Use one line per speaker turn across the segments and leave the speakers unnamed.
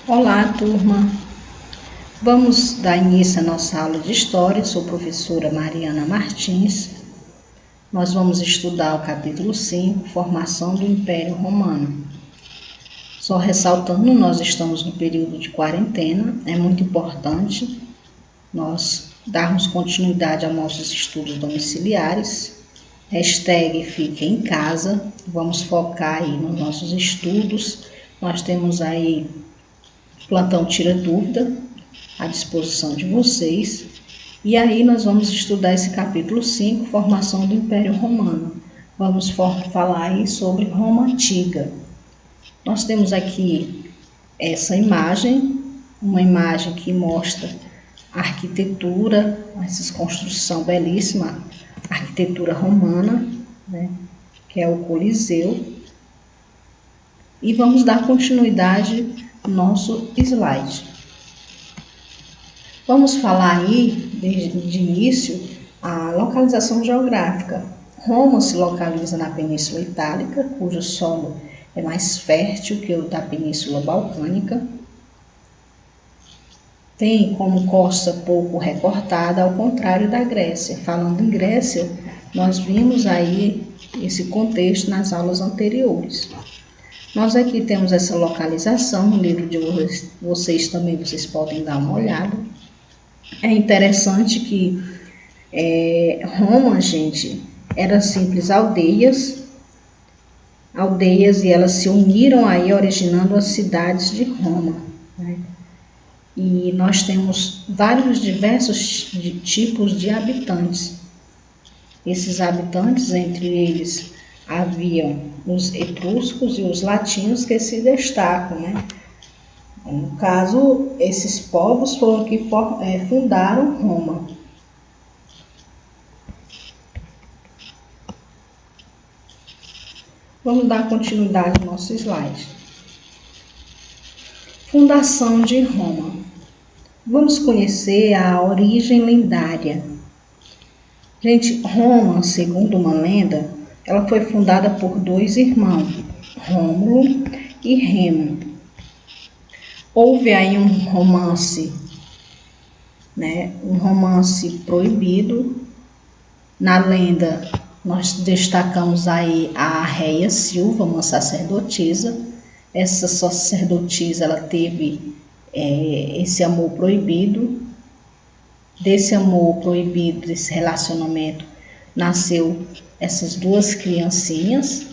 Olá, turma! Vamos dar início à nossa aula de História. Sou a professora Mariana Martins. Nós vamos estudar o capítulo 5, Formação do Império Romano. Só ressaltando, nós estamos no período de quarentena. É muito importante nós darmos continuidade aos nossos estudos domiciliares. #fique em casa. Vamos focar aí nos nossos estudos. Nós temos aí plantão Tira Dúvida à disposição de vocês. E aí nós vamos estudar esse capítulo 5, Formação do Império Romano. Vamos falar aí sobre Roma Antiga. Nós temos aqui essa imagem, uma imagem que mostra a arquitetura, essa construção belíssima, arquitetura romana, né, que é o Coliseu. E vamos dar continuidade ao nosso slide. Vamos falar aí, de início, a localização geográfica. Roma se localiza na Península Itálica, cujo solo é mais fértil que o da Península Balcânica. Tem como costa pouco recortada, ao contrário da Grécia. Falando em Grécia, nós vimos aí esse contexto nas aulas anteriores. Nós aqui temos essa localização, no livro de vocês também vocês podem dar uma olhada. É interessante que Roma, gente, eram simples aldeias e elas se uniram aí, originando as cidades de Roma, né? E nós temos diversos tipos de habitantes. Esses habitantes, entre eles, haviam os etruscos e os latinos que se destacam, né? No caso, esses povos foram que fundaram Roma. Vamos dar continuidade ao nosso slide. Fundação de Roma. Vamos conhecer a origem lendária. Gente, Roma, segundo uma lenda, ela foi fundada por dois irmãos, Rômulo e Remo. Houve aí um romance, né? Um romance proibido. Na lenda, nós destacamos aí a Réia Silva, uma sacerdotisa. Essa sacerdotisa, ela teve esse amor proibido. Desse amor proibido, desse relacionamento, nasceu essas duas criancinhas,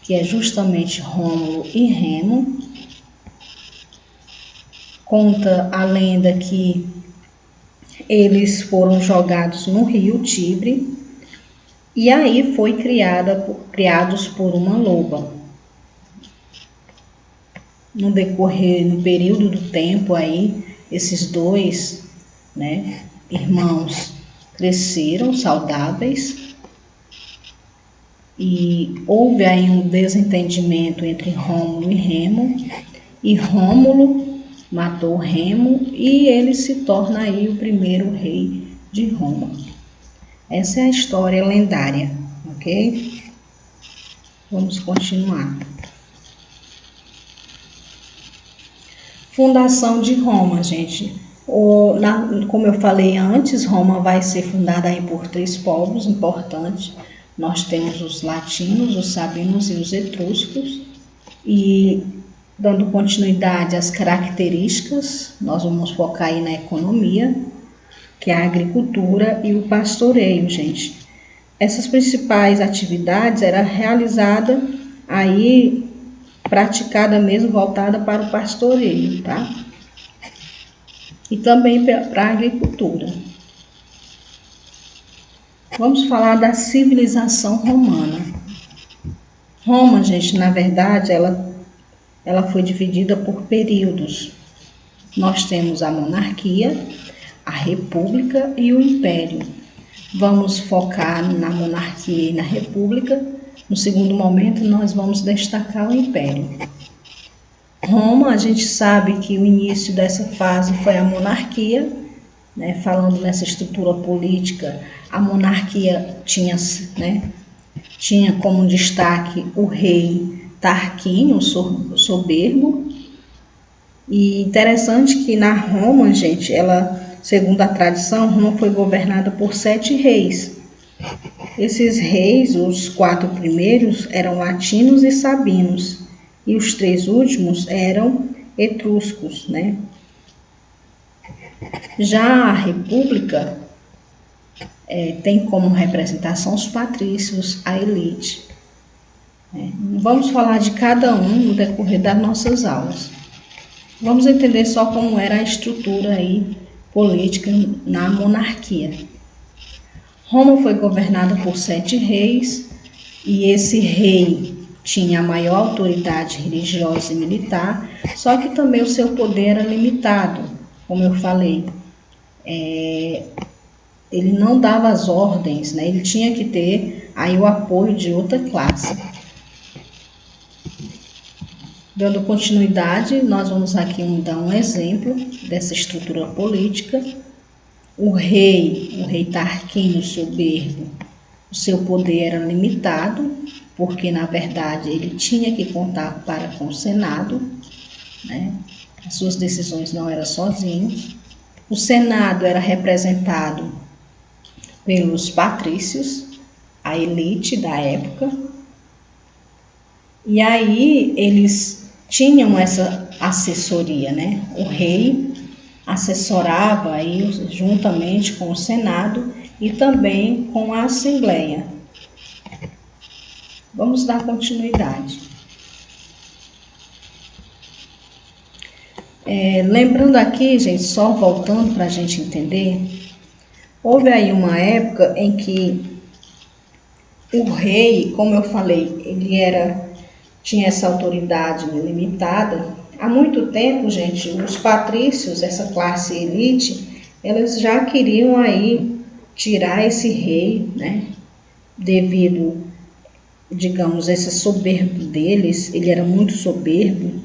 que é justamente Rômulo e Remo. Conta a lenda que eles foram jogados no rio Tibre e aí foi criados por uma loba. No período do tempo aí, esses dois, né, irmãos cresceram saudáveis e houve aí um desentendimento entre Rômulo e Remo, e Rômulo matou Remo e ele se torna aí o primeiro rei de Roma. Essa é a história lendária, ok? Vamos continuar. Fundação de Roma, gente. Como eu falei antes, Roma vai ser fundada aí por três povos importantes. Nós temos os latinos, os sabinos e os etruscos. E dando continuidade às características, nós vamos focar aí na economia, que é a agricultura e o pastoreio, gente. Essas principais atividades eram realizadas aí, praticada mesmo, voltada para o pastoreio, tá? E também para a agricultura. Vamos falar da civilização romana. Roma, gente, na verdade, ela foi dividida por períodos. Nós temos a monarquia, a república e o império. Vamos focar na monarquia e na república. No segundo momento, nós vamos destacar o império. Roma, a gente sabe que o início dessa fase foi a monarquia, né? Falando nessa estrutura política, a monarquia tinha como destaque o rei Tarquínio, o soberbo, E interessante que na Roma, gente, ela, segundo a tradição, Roma foi governada por 7 reis. Esses reis, os 4 primeiros, eram latinos e sabinos, e os 3 últimos eram etruscos, né? Já a república tem como representação os patrícios, a elite. Vamos falar de cada um no decorrer das nossas aulas. Vamos entender só como era a estrutura aí política na monarquia. Roma foi governada por 7 reis, e esse rei tinha a maior autoridade religiosa e militar, só que também o seu poder era limitado, como eu falei. Ele não dava as ordens, né? Ele tinha que ter aí o apoio de outra classe. Dando continuidade, nós vamos aqui dar um exemplo dessa estrutura política. O rei Tarquínio Soberbo, o seu poder era limitado, porque na verdade ele tinha que contar com o Senado, né? As suas decisões não eram sozinho. O Senado era representado pelos patrícios, a elite da época, e aí eles tinham essa assessoria, né? O rei assessorava aí juntamente com o Senado e também com a Assembleia. Vamos dar continuidade. Lembrando aqui, gente, só voltando para a gente entender, houve aí uma época em que o rei, como eu falei, ele tinha essa autoridade limitada. Há muito tempo, gente, os patrícios, essa classe elite, eles já queriam aí tirar esse rei, né? Devido, digamos, esse soberbo deles, ele era muito soberbo.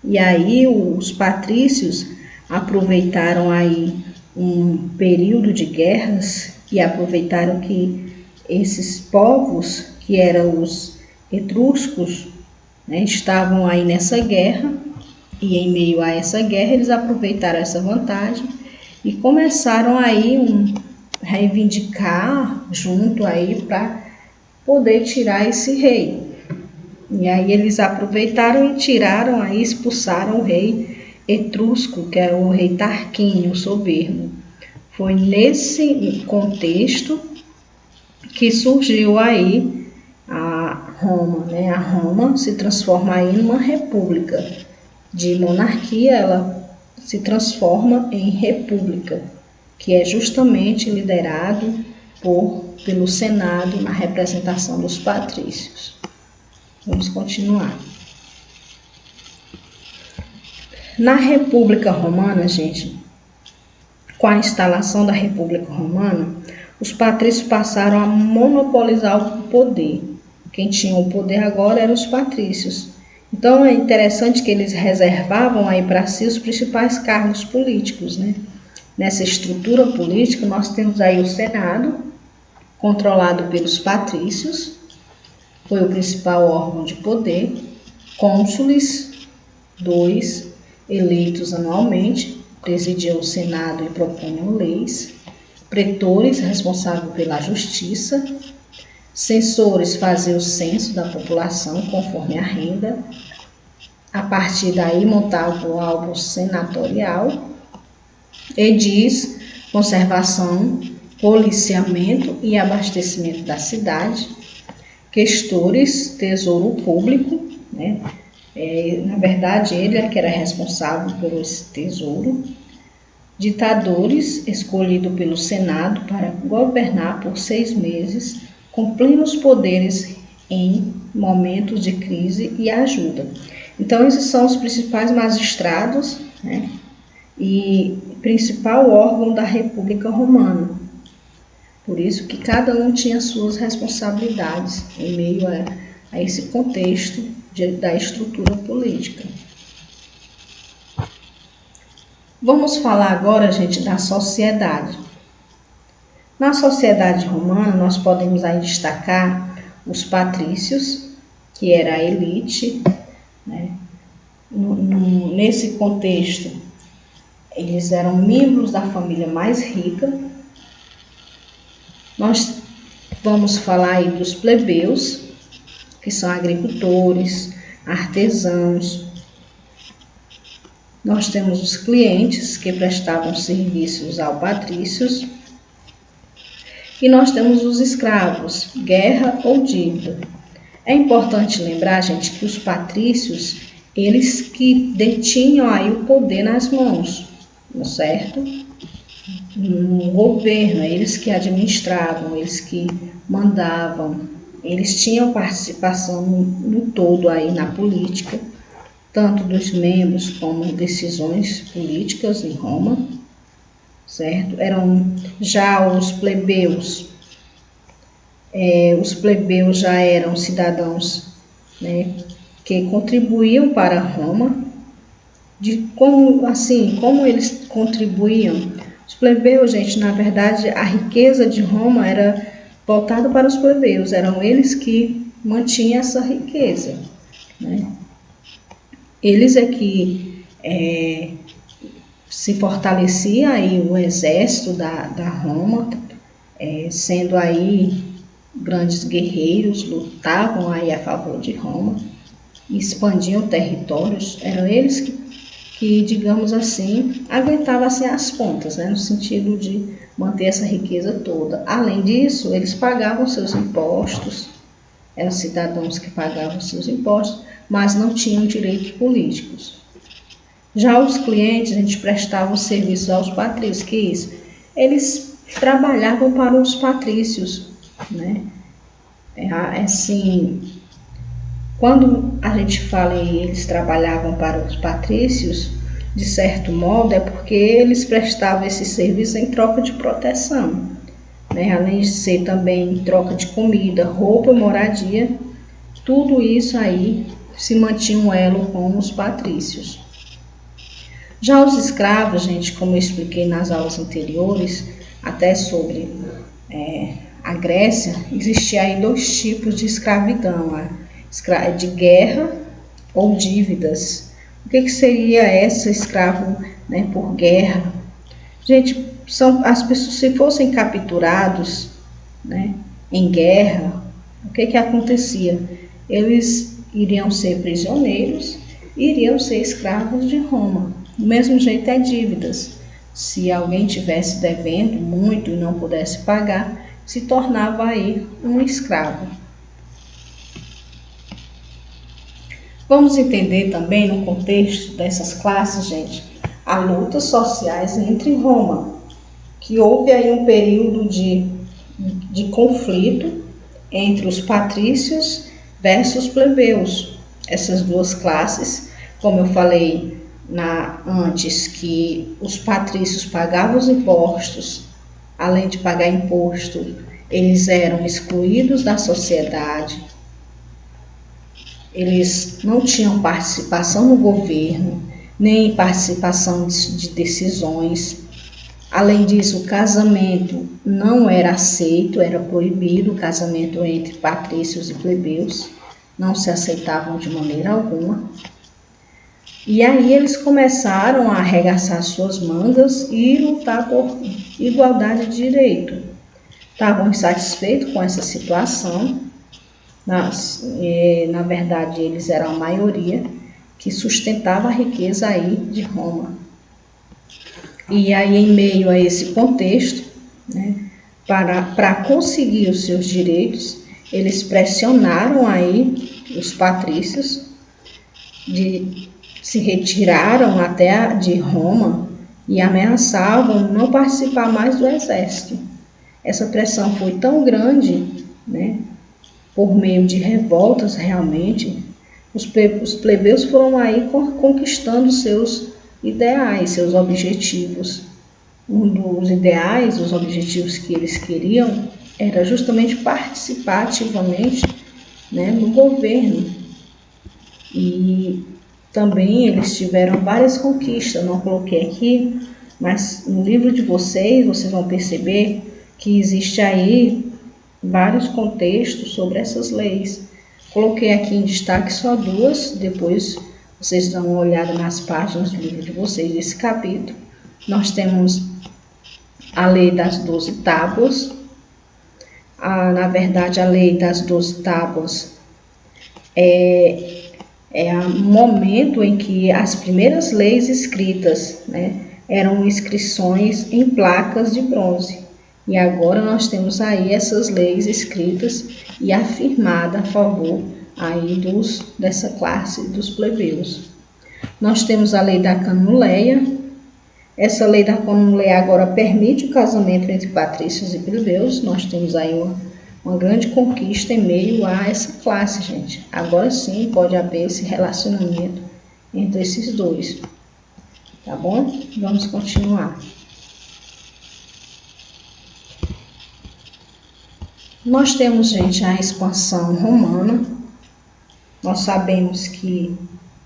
E aí os patrícios aproveitaram aí um período de guerras e aproveitaram que esses povos, que eram os etruscos, né, estavam aí nessa guerra, e em meio a essa guerra eles aproveitaram essa vantagem e começaram aí reivindicar junto aí para poder tirar esse rei. E aí eles aproveitaram e tiraram aí, expulsaram o rei etrusco, que era o rei Tarquínio, o soberbo. Foi nesse contexto que surgiu aí a Roma, né? A Roma se transforma aí numa república. De monarquia, ela se transforma em república, que é justamente liderado pelo Senado na representação dos patrícios. Vamos continuar. Na República Romana, gente, com a instalação da República Romana, os patrícios passaram a monopolizar o poder. Quem tinha o poder agora eram os patrícios. Então é interessante que eles reservavam aí para si os principais cargos políticos, né? Nessa estrutura política nós temos aí o Senado, controlado pelos patrícios, foi o principal órgão de poder, cônsules, 2, eleitos anualmente, presidiam o Senado e propunham leis, pretores, responsáveis pela justiça, censores faziam o censo da população conforme a renda, a partir daí montava o álbum senatorial, edis, conservação, policiamento e abastecimento da cidade, questores, tesouro público, né? Na verdade ele é que era responsável por esse tesouro, ditadores, escolhido pelo Senado para governar por 6 meses, com plenos poderes em momentos de crise e ajuda. Então, esses são os principais magistrados, né, e principal órgão da República Romana. Por isso que cada um tinha suas responsabilidades em meio a esse contexto da estrutura política. Vamos falar agora, gente, da sociedade. Na sociedade romana, nós podemos aí destacar os patrícios, que era a elite, né? nesse contexto, eles eram membros da família mais rica. Nós vamos falar aí dos plebeus, que são agricultores, artesãos. Nós temos os clientes, que prestavam serviços aos patrícios. E nós temos os escravos, guerra ou dívida. É importante lembrar, gente, que os patrícios, eles que detinham aí o poder nas mãos, certo? No governo, eles que administravam, eles que mandavam, eles tinham participação no todo aí na política, tanto dos membros como decisões políticas em Roma, certo? Eram já os plebeus. Os plebeus já eram cidadãos, né, que contribuíam para Roma. Como eles contribuíam? Os plebeus, gente, na verdade, a riqueza de Roma era voltada para os plebeus, eram eles que mantinham essa riqueza, né? Eles é que se fortalecia aí o exército da Roma, sendo aí grandes guerreiros, lutavam aí a favor de Roma, expandiam territórios. Eram eles que digamos assim, aguentavam assim, as pontas, né, no sentido de manter essa riqueza toda. Além disso, eles pagavam seus impostos, eram cidadãos que pagavam seus impostos, mas não tinham direitos políticos. Já os clientes, a gente prestava serviço aos patrícios, que isso? Eles trabalhavam para os patrícios, né? Assim, quando a gente fala em eles trabalhavam para os patrícios, de certo modo, é porque eles prestavam esse serviço em troca de proteção, né? Além de ser também em troca de comida, roupa, moradia, tudo isso aí se mantinha um elo com os patrícios. Já os escravos, gente, como eu expliquei nas aulas anteriores, até sobre a Grécia, existia aí 2 tipos de escravidão, de guerra ou dívidas. O que seria essa escravo, né, por guerra? Gente, as pessoas, se fossem capturados, né, em guerra, o que acontecia? Eles iriam ser prisioneiros, iriam ser escravos de Roma. Do mesmo jeito é dívidas. Se alguém tivesse devendo muito e não pudesse pagar, se tornava aí um escravo. Vamos entender também no contexto dessas classes, gente, as lutas sociais entre Roma, que houve aí um período de conflito entre os patrícios versus plebeus. Essas 2 classes, como eu falei antes, que os patrícios pagavam os impostos, além de pagar imposto, eles eram excluídos da sociedade, eles não tinham participação no governo, nem participação de decisões. Além disso, o casamento não era aceito, era proibido o casamento entre patrícios e plebeus, não se aceitavam de maneira alguma. E aí eles começaram a arregaçar suas mangas e lutar por igualdade de direito. Estavam insatisfeitos com essa situação. Na verdade, eles eram a maioria que sustentava a riqueza aí de Roma. E aí, em meio a esse contexto, né, para conseguir os seus direitos, eles pressionaram aí os patrícios, se retiraram até de Roma e ameaçavam não participar mais do exército. Essa pressão foi tão grande, né, por meio de revoltas realmente, os plebeus foram aí conquistando seus ideais, seus objetivos. Um dos ideais, os objetivos que eles queriam, era justamente participar ativamente, né, no governo. E também eles tiveram várias conquistas, não coloquei aqui, mas no livro de vocês vão perceber que existe aí vários contextos sobre essas leis. Coloquei aqui em destaque só 2, depois vocês dão uma olhada nas páginas do livro de vocês, desse capítulo. Nós temos a lei das 12 tábuas. Na verdade, a lei das 12 tábuas é o momento em que as primeiras leis escritas, né, eram inscrições em placas de bronze. E agora nós temos aí essas leis escritas e afirmadas a favor aí dessa classe dos plebeus. Nós temos a lei da Canuleia. Essa lei da Canuleia agora permite o casamento entre patrícios e plebeus. Nós temos aí uma grande conquista em meio a essa classe, gente. Agora sim pode haver esse relacionamento entre esses dois. Tá bom? Vamos continuar. Nós temos, gente, a expansão romana. Nós sabemos que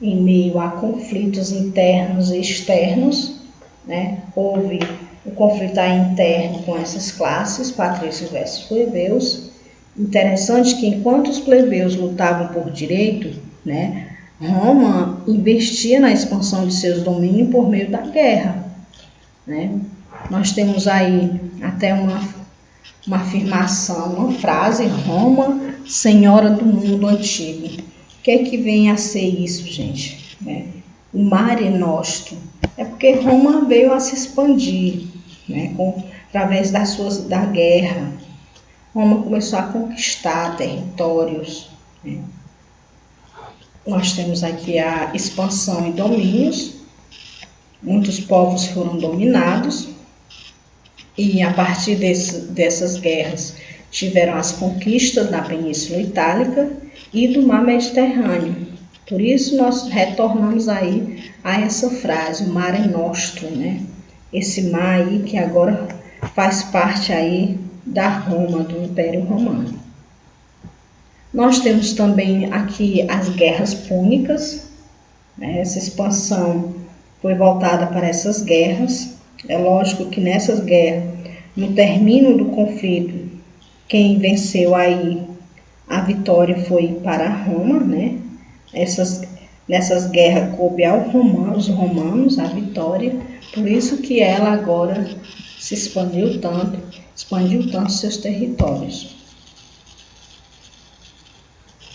em meio a conflitos internos e externos, né, houve o conflito interno com essas classes, patrícios versus plebeus. Interessante que enquanto os plebeus lutavam por direito, né, Roma investia na expansão de seus domínios por meio da guerra, né? Nós temos aí até uma afirmação, uma frase: Roma, senhora do mundo antigo. O que é que vem a ser isso, gente? O Mare Nostrum. É porque Roma veio a se expandir, né, através da guerra. Roma começou a conquistar territórios, né? Nós temos aqui a expansão e domínios. Muitos povos foram dominados e a partir dessas guerras tiveram as conquistas da Península Itálica e do Mar Mediterrâneo. Por isso nós retornamos aí a essa frase, o Mare Nostrum, né? Esse mar aí que agora faz parte aí da Roma, do Império Romano. Nós temos também aqui as guerras púnicas, né? Essa expansão foi voltada para essas guerras. É lógico que nessas guerras, no término do conflito, quem venceu aí a vitória foi para Roma, né? Nessas guerras coube aos romanos a vitória, por isso que ela agora se expandiu tanto seus territórios.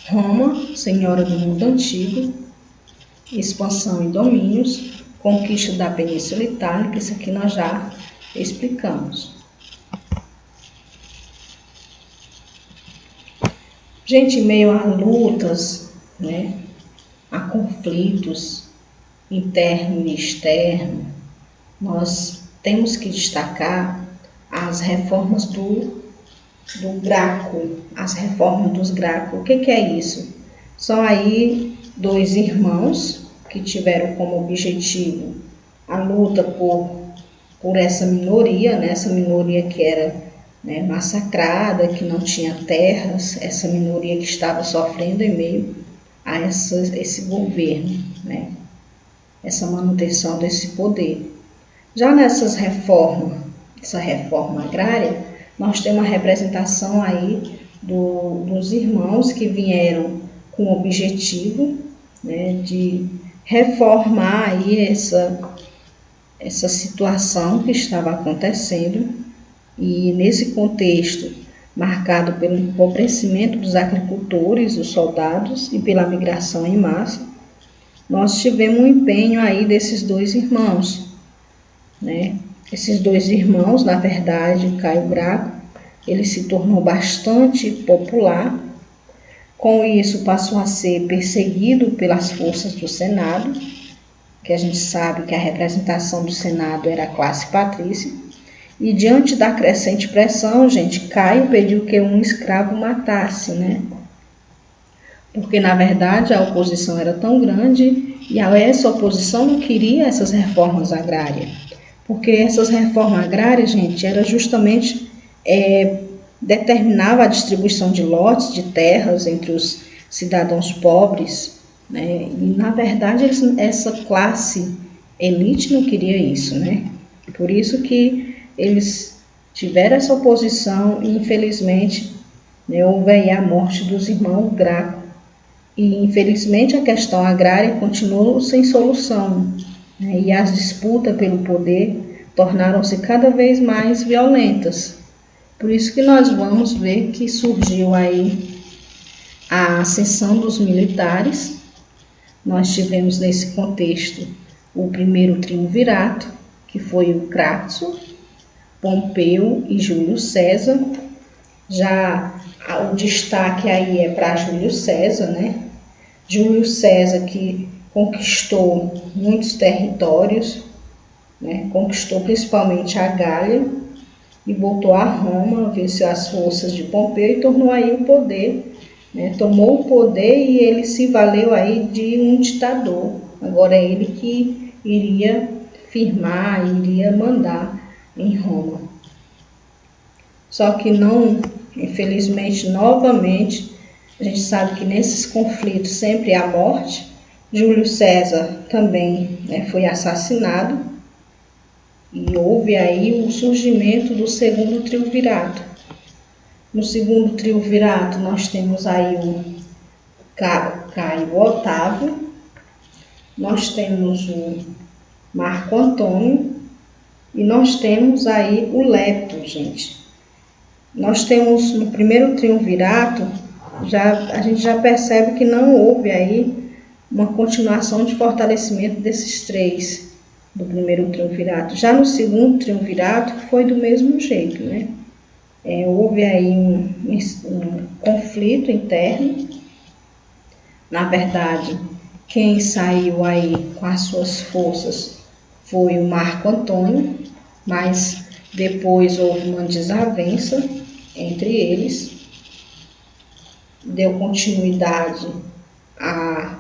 Roma, senhora do mundo antigo, expansão e domínios, conquista da Península Itálica, isso aqui nós já explicamos. Gente, em meio a lutas, né, a conflitos interno e externo, nós temos que destacar as reformas do Graco, as reformas dos Graco. O que é isso? São aí 2 irmãos que tiveram como objetivo a luta por essa minoria, né? Essa minoria que era, né, massacrada, que não tinha terras, essa minoria que estava sofrendo em meio a esse governo, né? Essa manutenção desse poder. Já nessas reformas, essa reforma agrária, nós temos uma representação aí dos irmãos que vieram com o objetivo, né, de reformar aí essa situação que estava acontecendo. E nesse contexto, marcado pelo empobrecimento dos agricultores, dos soldados e pela migração em massa, nós tivemos um empenho aí desses 2 irmãos, né? Esses 2 irmãos, na verdade, Caio Graco, ele se tornou bastante popular. Com isso, passou a ser perseguido pelas forças do Senado, que a gente sabe que a representação do Senado era a classe patrícia. E diante da crescente pressão, gente, Caio pediu que um escravo matasse, né? Porque, na verdade, a oposição era tão grande e essa oposição não queria essas reformas agrárias. Porque essas reformas agrárias, gente, era justamente determinava a distribuição de lotes de terras entre os cidadãos pobres, né? E, na verdade, essa classe elite não queria isso, né? Por isso que eles tiveram essa oposição e, infelizmente, né, houve aí a morte dos irmãos Graco, E, infelizmente, a questão agrária continuou sem solução, né? E as disputas pelo poder tornaram-se cada vez mais violentas. Por isso que nós vamos ver que surgiu aí a ascensão dos militares. Nós tivemos nesse contexto o primeiro triunvirato, que foi o Crassus, Pompeu e Júlio César. Já o destaque aí é para Júlio César, né? Júlio César, que conquistou muitos territórios, né? Conquistou principalmente a Gália e voltou a Roma, venceu as forças de Pompeu e tornou aí o poder, né? Tomou o poder e ele se valeu aí de um ditador. Agora é ele que iria firmar, iria mandar em Roma. Só que não, infelizmente, novamente, a gente sabe que nesses conflitos sempre há morte. Júlio César também, né, foi assassinado e houve aí o surgimento do segundo triunvirato. No segundo triunvirato nós temos aí o Caio Otávio, nós temos o Marco Antônio e nós temos aí o Lepto, gente. Nós temos no primeiro triunvirato, a gente já percebe que não houve aí uma continuação de fortalecimento desses três do primeiro triunvirato. Já no segundo triunvirato foi do mesmo jeito, né? Houve aí um conflito interno. Na verdade, quem saiu aí com as suas forças foi o Marco Antônio, mas depois houve uma desavença entre eles, deu continuidade a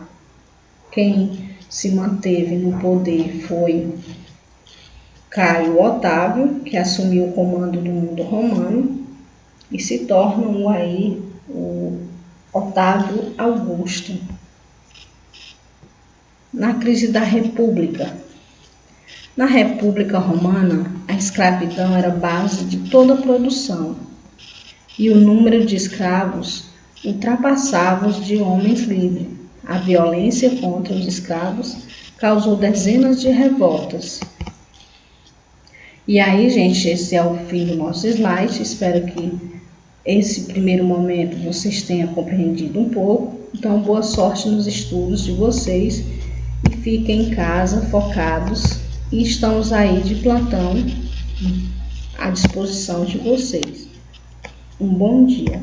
quem se manteve no poder foi Caio Otávio, que assumiu o comando do mundo romano e se torna aí o Otávio Augusto. Na crise da República. Na República Romana, a escravidão era a base de toda a produção e o número de escravos ultrapassava os de homens livres. A violência contra os escravos causou dezenas de revoltas. E aí, gente, esse é o fim do nosso slide. Espero que esse primeiro momento vocês tenham compreendido um pouco. Então, boa sorte nos estudos de vocês e fiquem em casa focados. E estamos aí de plantão à disposição de vocês. Um bom dia.